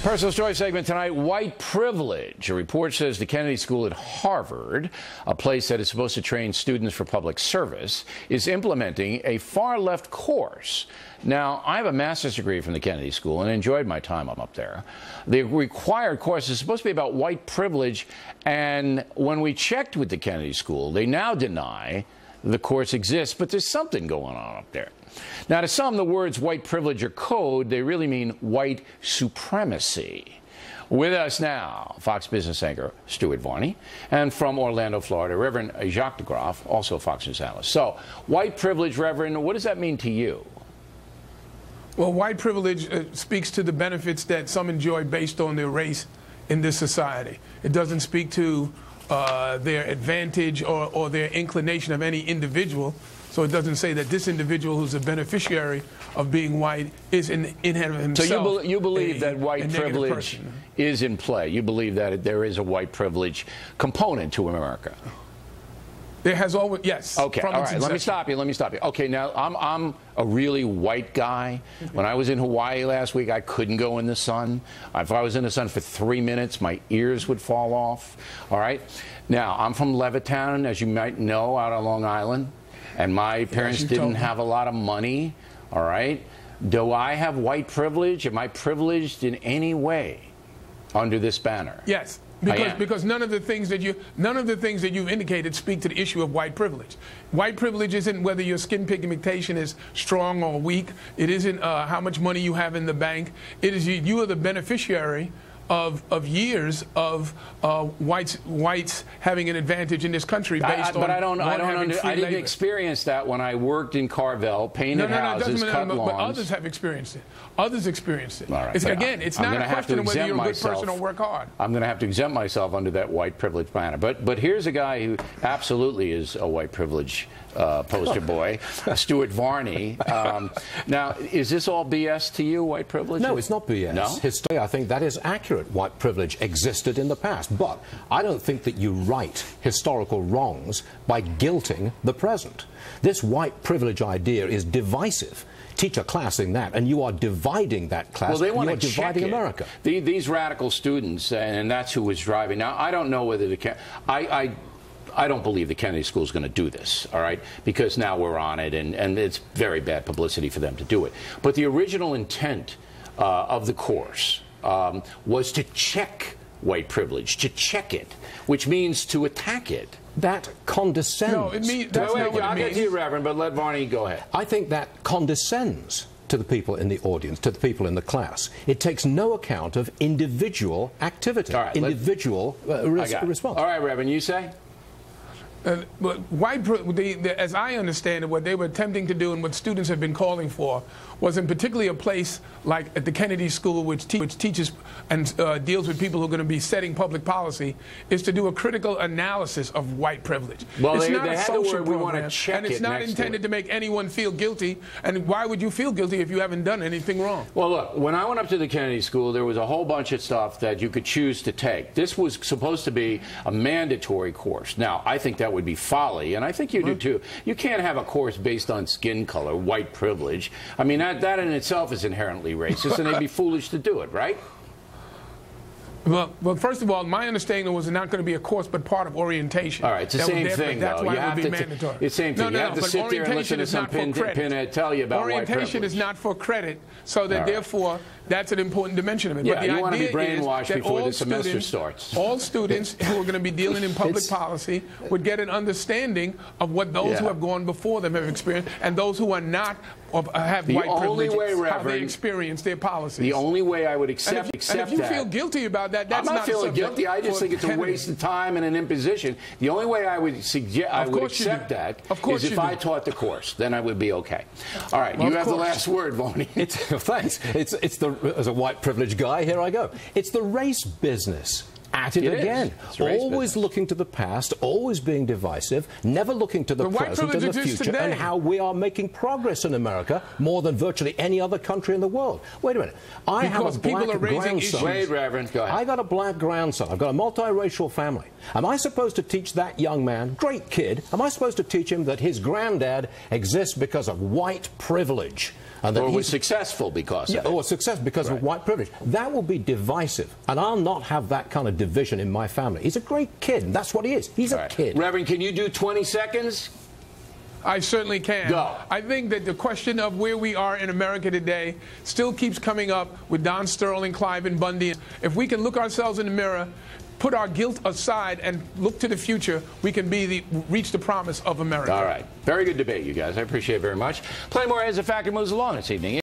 Personal story segment tonight, white privilege. A report says the Kennedy School at Harvard, a place that is supposed to train students for public service, is implementing a far-left course. Now, I have a master's degree from the Kennedy School and enjoyed my time up there. The required course is supposed to be about white privilege, and when we checked with the Kennedy School, they now deny the course exists, but there's something going on up there. Now, to some, the words white privilege or code, they really mean white supremacy. With us now, Fox Business anchor Stuart Varney, and from Orlando, Florida, Reverend Jacques DeGraff, also Fox News analyst. So, white privilege, Reverend, what does that mean to you? Well, white privilege speaks to the benefits that some enjoy based on their race in this society. It doesn't speak to their advantage or their inclination of any individual. So it doesn't say that this individual who's a beneficiary of being white is in and of himself. So you believe that white privilege is in play? You believe that there is a white privilege component to America? There has always, yes. Okay, all right, let me stop you. Okay, now, I'm a really white guy. When I was in Hawaii last week, I couldn't go in the sun. If I was in the sun for 3 minutes, my ears would fall off, all right? Now, I'm from Levittown, as you might know, out on Long Island, and my parents didn't have a lot of money, all right? Do I have white privilege? Am I privileged in any way under this banner? Yes. Because none of the things that you've indicated speak to the issue of white privilege. White privilege isn't whether your skin pigmentation is strong or weak. It isn't how much money you have in the bank. It is you are the beneficiary of years of whites having an advantage in this country based on. I didn't experience that when I worked in Carvel, painted houses, cut lawns. But others have experienced it. Others experienced it. All right, Again, it's not a question of whether you're a good person or work hard. I'm going to have to exempt myself under that white privilege banner. But here's a guy who absolutely is a white privilege poster boy, Stuart Varney. Now, is this all BS to you, white privilege? No, it's not BS. No? History, I think that is accurate. White privilege existed in the past. But I don't think that you right historical wrongs by guilting the present. This white privilege idea is divisive. Teach a class in that, and you are dividing that class. Well, they want to dividing America. These radical students, and that's who was driving. Now, I don't know whether I don't believe the Kennedy School is going to do this, all right, because now we're on it, and it's very bad publicity for them to do it. But the original intent of the course was to check white privilege, to check it, which means to attack it. That condescends. No, it means that's not what it means. I'll get to you, Reverend, but let Varney go ahead. I think that condescends to the people in the audience, to the people in the class. It takes no account of individual activity, individual response. All right, Reverend, you say? But as I understand it, what they were attempting to do and what students have been calling for was in particularly a place like at the Kennedy School, which teaches and deals with people who are going to be setting public policy, is to do a critical analysis of white privilege. Well, it's they not a had social the word, program, we want to check and it's not intended to make anyone feel guilty. And why would you feel guilty if you haven't done anything wrong? Well, look, when I went up to the Kennedy School, there was a whole bunch of stuff that you could choose to take. This was supposed to be a mandatory course. Now, I think that would be folly, and I think you do too. You can't have a course based on skin color, white privilege. I mean, that in itself is inherently racist, and they'd be foolish to do it, right? Well, first of all, my understanding was not going to be a course, but part of orientation. All right, it's the same thing, that's though. why it would be mandatory. It's the same thing. You have to sit there and listen to some pinhead tell you about white privilege. Orientation is not for credit, so that therefore that's an important dimension of it. Yeah, but the you want to be brainwashed before the semester students, starts. All students who are going to be dealing in public policy would get an understanding of what those who have gone before them have experienced, and those who are not have white privilege, how they experience their policies. The only way I would accept and if you feel guilty about that, that's I'm not feeling guilty. I just think it's a waste of time and an imposition. The only way I would suggest I would accept that is if I taught the course. Then I would be okay. All right, you have the last word, Varney. Thanks. As a white privileged guy, here I go. It's the race business. At it again. Always looking to the past, always being divisive, never looking to the present and the future, and how we are making progress in America more than virtually any other country in the world. Wait a minute. I have a black grandson. Wait, Reverend, go ahead. I got a black grandson. I've got a multiracial family. Am I supposed to teach that young man, great kid, am I supposed to teach him that his granddad exists because of white privilege? And that or was successful because of it. Or success because of white privilege. That will be divisive. And I'll not have that kind of division in my family. He's a great kid, and that's what he is. He's a kid. Reverend, can you do 20 seconds? I certainly can. Go. I think that the question of where we are in America today still keeps coming up with Don Sterling, Cliven Bundy. If we can look ourselves in the mirror, put our guilt aside, and look to the future, we can reach the promise of America. All right. Very good debate, you guys. I appreciate it very much. Play more as the factor moves along this evening.